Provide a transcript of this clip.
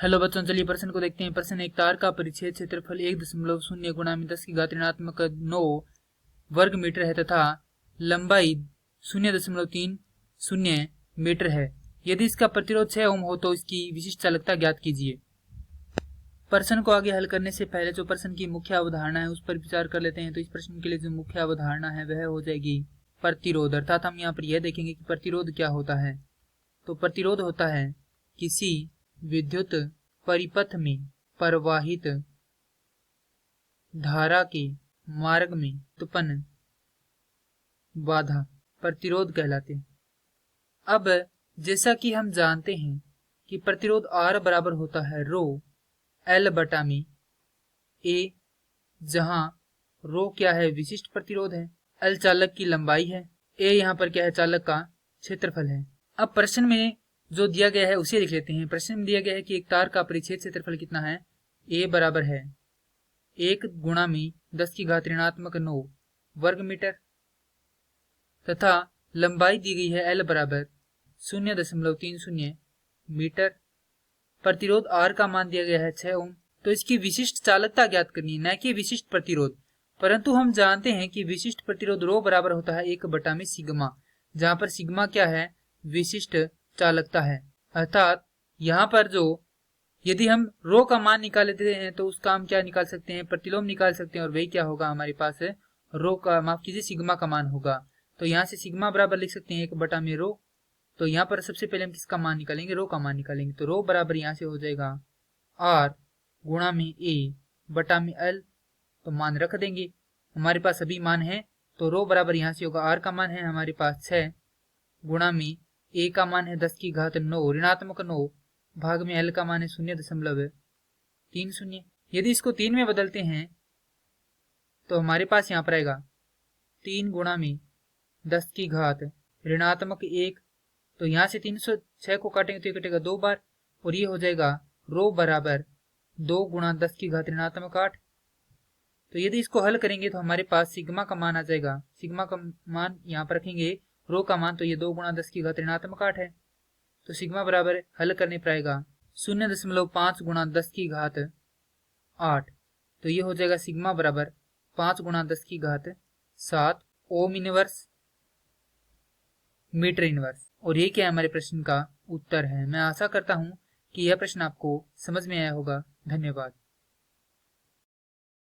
Hello बच्चों, चलिए प्रश्न को देखते हैं। प्रश्न, एक तार का परिच्छेद क्षेत्रफल 1.0 गुणा में 10 की घात ऋणात्मक 9 वर्ग मीटर है तथा लंबाई 0.30 मीटर है। यदि इसका प्रतिरोध 6 ओम हो तो इसकी विशिष्ट चालकता ज्ञात कीजिए। प्रश्न को आगे हल करने से पहले जो प्रश्न की मुख्य अवधारणा है उस पर विचार कर लेते हैं। तो इस प्रश्न के लिए जो मुख्य अवधारणा है वह हो जाएगी प्रतिरोध। अर्थात हम यहाँ पर यह देखेंगे कि प्रतिरोध क्या होता है। तो प्रतिरोध होता है किसी विद्युत परिपथ में प्रवाहित धारा के मार्ग में उत्पन्न बाधा प्रतिरोध कहलाते हैं। अब जैसा कि हम जानते हैं कि प्रतिरोध R बराबर होता है रो L बटा में ए, जहां रो क्या है, विशिष्ट प्रतिरोध है, L चालक की लंबाई है, ए यहाँ पर क्या है, चालक का क्षेत्रफल है। अब प्रश्न में जो दिया गया है उसे लिख लेते हैं। प्रश्न में दिया गया है कि एक तार का परिच्छेद क्षेत्रफल कितना है, ए बराबर है 1 गुणा में 10 की घात ऋणात्मक 9 वर्ग मीटर तथा लंबाई दी गई है L बराबर 0.30 मीटर। प्रतिरोध R का मान दिया गया है 6 ओम। तो इसकी विशिष्ट चालकता ज्ञात करनी है, न कि विशिष्ट प्रतिरोध। परंतु हम जानते हैं कि विशिष्ट प्रतिरोध रो बराबर होता है 1 बटा में सिग्मा, जहां पर सिग्मा क्या है, विशिष्ट चालकता है। अर्थात यहाँ पर जो यदि हम रो का मान निकाल लेते हैं तो उसका हम क्या निकाल सकते हैं, प्रतिलोम निकाल सकते हैं, और वही क्या होगा हमारे पास रो का, माफ कीजिए, सिग्मा का मान होगा। तो यहाँ से सिग्मा बराबर लिख सकते हैं 1 बटा में रो। तो यहाँ पर सबसे पहले हम किसका मान निकालेंगे, रो का मान निकालेंगे। तो रो बराबर यहाँ से हो जाएगा R गुणा में ए बटा में L। तो मान रख देंगे, हमारे पास सभी मान है। तो रो बराबर यहाँ से होगा, R का मान है हमारे पास 6 गुणा में ए का मान है 10 की घात 9 ऋणात्मक 9 भाग में L का मान है 0.30। यदि इसको 3 में बदलते हैं तो हमारे पास यहाँ पर आएगा 3 गुणा में 10 की घात ऋणात्मक 1। तो यहाँ से 306 को काटेंगे तो ये कटेगा 2 बार, और ये हो जाएगा रो बराबर 2 गुणा 10 की घात ऋणात्मक 8। तो यदि इसको हल करेंगे तो हमारे पास सिग्मा का मान आ जाएगा। सिग्मा का मान यहाँ पर रखेंगे, रो का मान, तो ये 2 गुणा 10 की घात ऋणात्मक 8 है। तो सिग्मा बराबर हल करने पर आएगा 0.5 गुणा 10 की घात 8। तो ये हो जाएगा सिग्मा बराबर 5 गुणा 10 की घात 7 ओम इनवर्स मीटर इनवर्स। और ये क्या है, हमारे प्रश्न का उत्तर है। मैं आशा करता हूं कि यह प्रश्न आपको समझ में आया होगा। धन्यवाद।